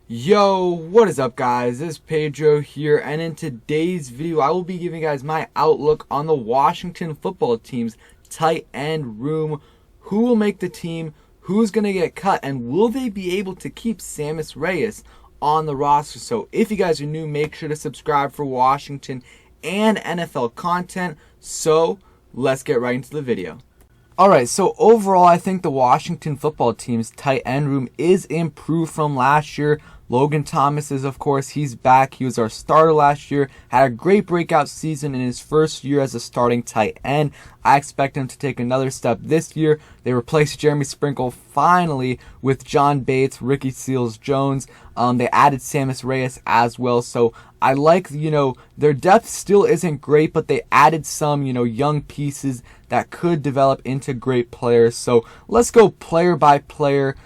Yo, what is up guys? This is Pedro here, and in today's video I will be giving you guys my outlook on the Washington football team's tight end room. Who will make the team, who's going to get cut, and will they be able to keep Sammis Reyes on the roster? So if you guys are new, make sure to subscribe for Washington and NFL content. So let's get right into the video. Alright, so overall I think the Washington football team's tight end room is improved from last year. Logan Thomas is, of course, he's back. He was our starter last year, had a great breakout season in his first year as a starting tight end. I expect him to take another step this year. They replaced Jeremy Sprinkle finally with John Bates, Ricky Seals-Jones. They added Sammis Reyes as well. So I like, their depth still isn't great, but they added some, young pieces that could develop into great players. So let's go player by player.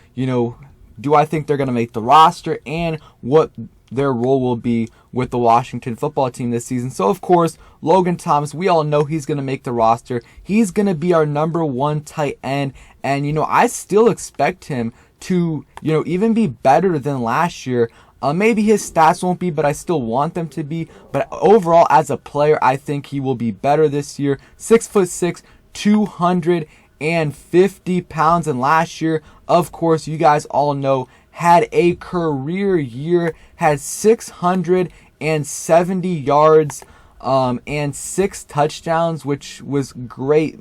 Do I think they're going to make the roster and what their role will be with the Washington football team this season? So, of course, Logan Thomas, we all know he's going to make the roster. He's going to be our number one tight end. And, I still expect him to, even be better than last year. Maybe his stats won't be, but I still want them to be. But overall, as a player, I think he will be better this year. 6'6", 250 pounds, and last year, of course, you guys all know, had a career year, had 670 yards and 6 touchdowns, which was great,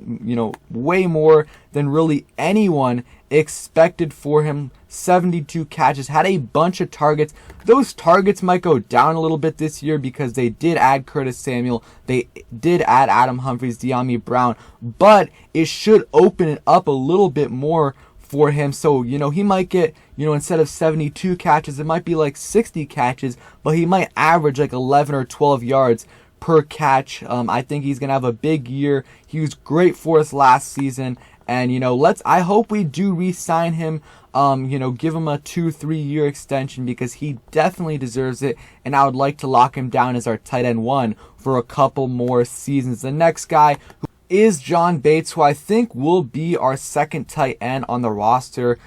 way more than really anyone expected for him. 72 catches, had a bunch of targets. Those targets might go down a little bit this year because they did add Curtis Samuel, they did add Adam Humphries, De'Ami Brown, but it should open it up a little bit more for him. So, he might get, instead of 72 catches, it might be like 60 catches, but he might average like 11 or 12 yards per catch. I think he's going to have a big year. He was great for us last season. And, I hope we do re-sign him, give him a 2-3 year extension because he definitely deserves it. And I would like to lock him down as our tight end 1 for a couple more seasons. The next guy is John Bates, who I think will be our second tight end on the roster.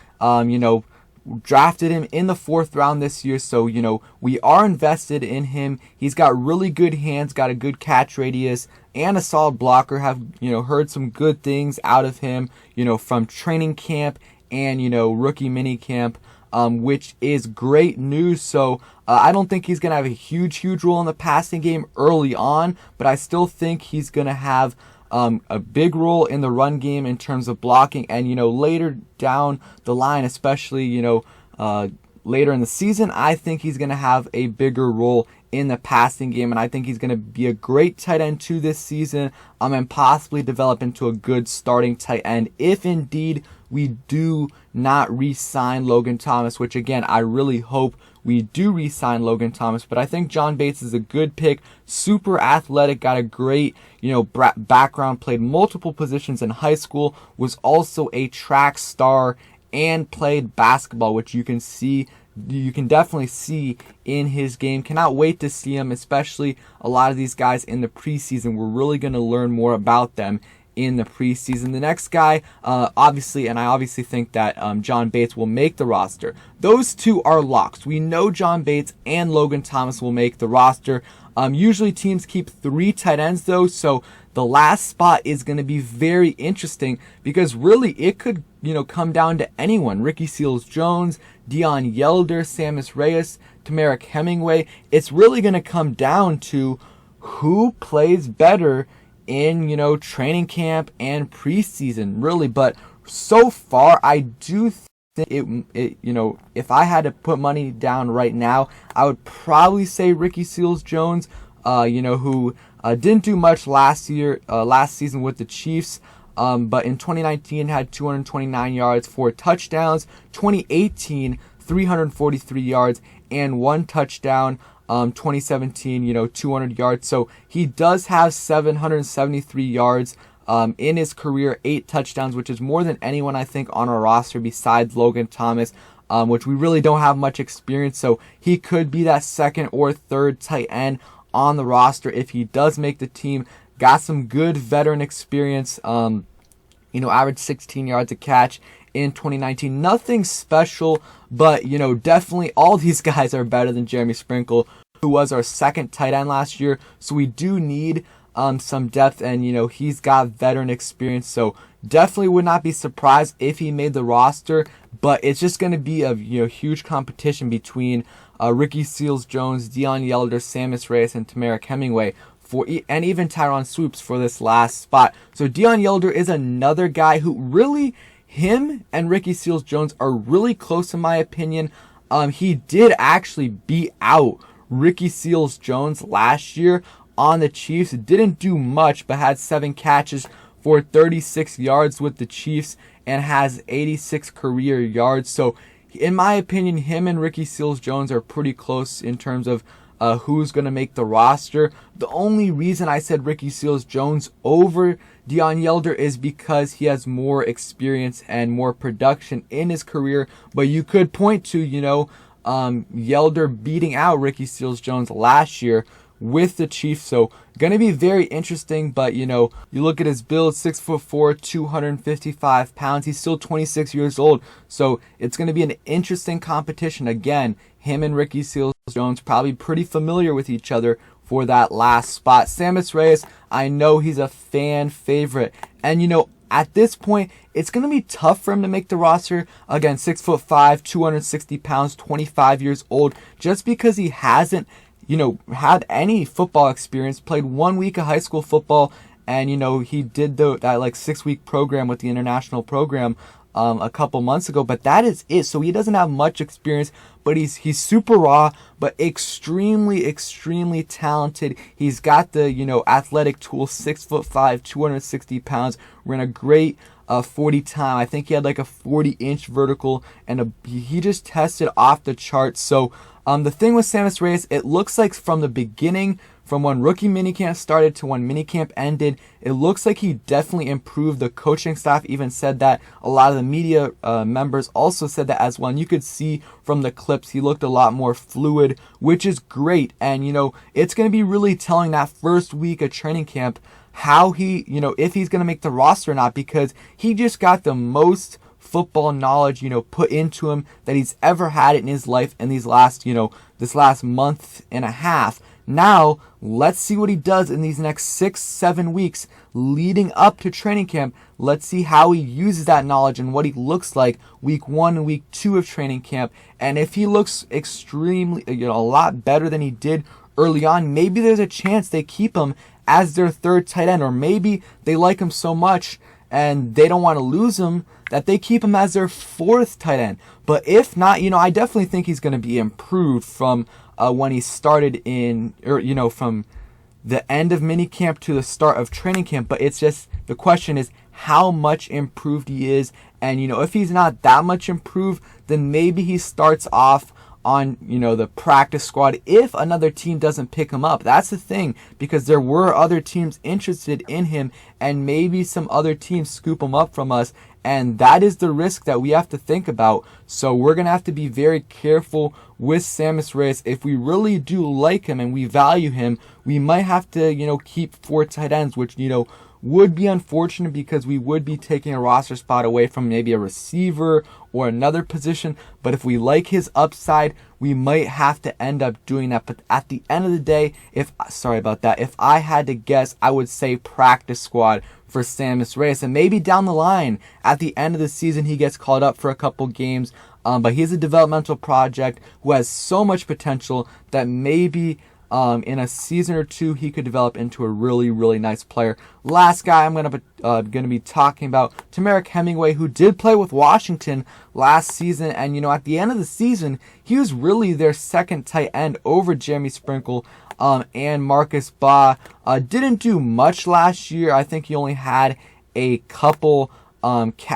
Drafted him in the 4th round this year, so we are invested in him. He's got really good hands, got a good catch radius, and a solid blocker. Have heard some good things out of him, from training camp and rookie mini camp, which is great news. So I don't think he's gonna have a huge role in the passing game early on, but I still think he's gonna have a big role in the run game in terms of blocking, and later down the line, especially later in the season, I think he's going to have a bigger role in the passing game, and I think he's going to be a great tight end 2 this season, and possibly develop into a good starting tight end if indeed we do not re-sign Logan Thomas, which again, I really hope we do re-sign Logan Thomas. But I think John Bates is a good pick, super athletic, got a great, background, played multiple positions in high school, was also a track star, and played basketball, which you can definitely see in his game. Cannot wait to see him, especially a lot of these guys in the preseason. We're really going to learn more about them in the preseason. The next guy, I obviously think that John Bates will make the roster. Those two are locks. We know John Bates and Logan Thomas will make the roster. Usually teams keep 3 tight ends though, so the last spot is going to be very interesting because really it could, come down to anyone. Ricky Seals-Jones, Dion Yelder, Sammis Reyes, Tamarick Hemingway. It's really going to come down to who plays better in, training camp and preseason, really. But so far, I do think if I had to put money down right now, I would probably say Ricky Seals-Jones, who didn't do much last season with the Chiefs, but in 2019 had 229 yards, 4 touchdowns. 2018, 343 yards and 1 touchdown. 2017, 200 yards. So he does have 773 yards in his career, 8 touchdowns, which is more than anyone I think on our roster besides Logan Thomas, which we really don't have much experience. So he could be that 2nd or 3rd tight end on the roster if he does make the team. Got some good veteran experience. Averaged 16 yards a catch in 2019. Nothing special, but, definitely all these guys are better than Jeremy Sprinkle, who was our second tight end last year. So we do need some depth, and, he's got veteran experience. So definitely would not be surprised if he made the roster, but it's just going to be a, huge competition between Ricky Seals-Jones, Deion Yelder, Sammis Reyes, and Tamarick Hemingway, and even Tyron Swoops for this last spot. So Deion Yelder is another guy who really, him and Ricky Seals-Jones are really close in my opinion. He did actually beat out Ricky Seals-Jones last year on the Chiefs. Didn't do much, but had 7 catches for 36 yards with the Chiefs and has 86 career yards. So in my opinion, him and Ricky Seals-Jones are pretty close in terms of who's going to make the roster. The only reason I said Ricky Seals-Jones over Deion Yelder is because he has more experience and more production in his career. But you could point to, Yelder beating out Ricky Seals-Jones last year with the Chiefs. So going to be very interesting. But, you look at his build, 6'4", 255 pounds. He's still 26 years old. So it's going to be an interesting competition. Again, him and Ricky Seals-Jones probably pretty familiar with each other for that last spot. Sammis Reyes, I know he's a fan favorite. And, at this point, it's going to be tough for him to make the roster. Again, 6'5", 260 pounds, 25 years old. Just because he hasn't had any football experience, played 1 week of high school football, and, he did that 6-week program with the international program a couple months ago, but that is it. So he doesn't have much experience, but he's super raw, but extremely, extremely talented. He's got the, athletic tools, 6'5", 260 pounds, ran a great 40 time. I think he had like a 40-inch vertical, and he just tested off the charts. So the thing with Sammis Reyes, it looks like from the beginning, from when rookie minicamp started to when minicamp ended, it looks like he definitely improved. The coaching staff even said that. A lot of the media members also said that as well. And you could see from the clips, he looked a lot more fluid, which is great. And, it's going to be really telling that first week of training camp how he, if he's going to make the roster or not, because he just got the most football knowledge, put into him that he's ever had in his life in these last, this last month and a half. Now, let's see what he does in these next 6-7 weeks leading up to training camp. Let's see how he uses that knowledge and what he looks like week 1 and week 2 of training camp. And if he looks extremely, a lot better than he did early on, maybe there's a chance they keep him as their third tight end, or maybe they like him so much and they don't want to lose him that they keep him as their fourth tight end. But if not, I definitely think he's going to be improved from when he started from the end of minicamp to the start of training camp. But it's just, the question is how much improved he is. And, if he's not that much improved, then maybe he starts off on, the practice squad if another team doesn't pick him up. That's the thing, because there were other teams interested in him, and maybe some other teams scoop him up from us. And that is the risk that we have to think about. So we're going to have to be very careful with Sammis Reyes. If we really do like him and we value him, we might have to, keep 4 tight ends, which, would be unfortunate because we would be taking a roster spot away from maybe a receiver or another position. But if we like his upside, we might have to end up doing that. But at the end of the day, if I had to guess, I would say practice squad for Sammis Reyes. And maybe down the line, at the end of the season, he gets called up for a couple games. But he's a developmental project who has so much potential that maybe in a season or two, he could develop into a really, really nice player. Last guy I'm going to be talking about, Tamarick Hemingway, who did play with Washington last season. And, at the end of the season, he was really their second tight end over Jeremy Sprinkle and Marcus Baugh. Didn't do much last year. I think he only had a couple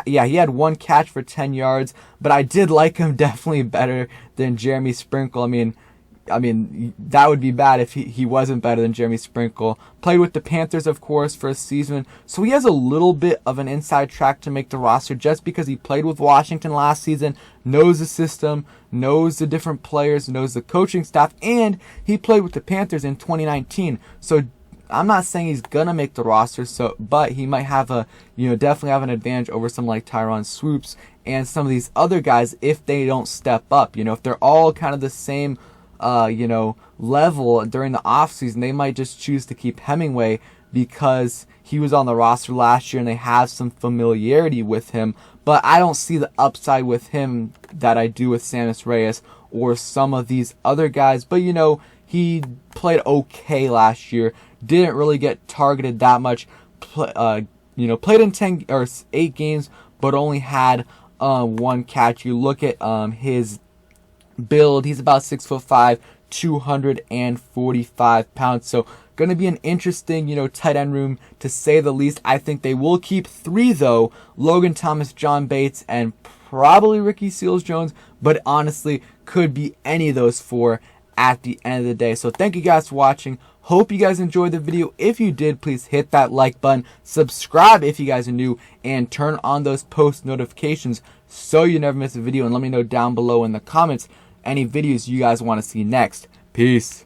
he had 1 catch for 10 yards. But I did like him definitely better than Jeremy Sprinkle. I mean, that would be bad if he wasn't better than Jeremy Sprinkle. Played with the Panthers, of course, for a season. So he has a little bit of an inside track to make the roster just because he played with Washington last season, knows the system, knows the different players, knows the coaching staff, and he played with the Panthers in 2019. So I'm not saying he's gonna make the roster, but he might have definitely have an advantage over someone like Tyron Swoops and some of these other guys if they don't step up. If they're all kind of the same, level during the offseason, they might just choose to keep Hemingway because he was on the roster last year and they have some familiarity with him. But I don't see the upside with him that I do with Sammis Reyes or some of these other guys. But he played okay last year. Didn't really get targeted that much. Played in 10 or 8 games, but only had 1 catch. You look at his build. He's about 6'5", 245 pounds. So going to be an interesting, tight end room to say the least. I think they will keep 3 though: Logan Thomas, John Bates, and probably Ricky Seals-Jones. But honestly, could be any of those 4 at the end of the day. So thank you guys for watching. Hope you guys enjoyed the video. If you did, please hit that like button, subscribe if you guys are new, and turn on those post notifications so you never miss a video. And let me know down below in the comments any videos you guys want to see next. Peace.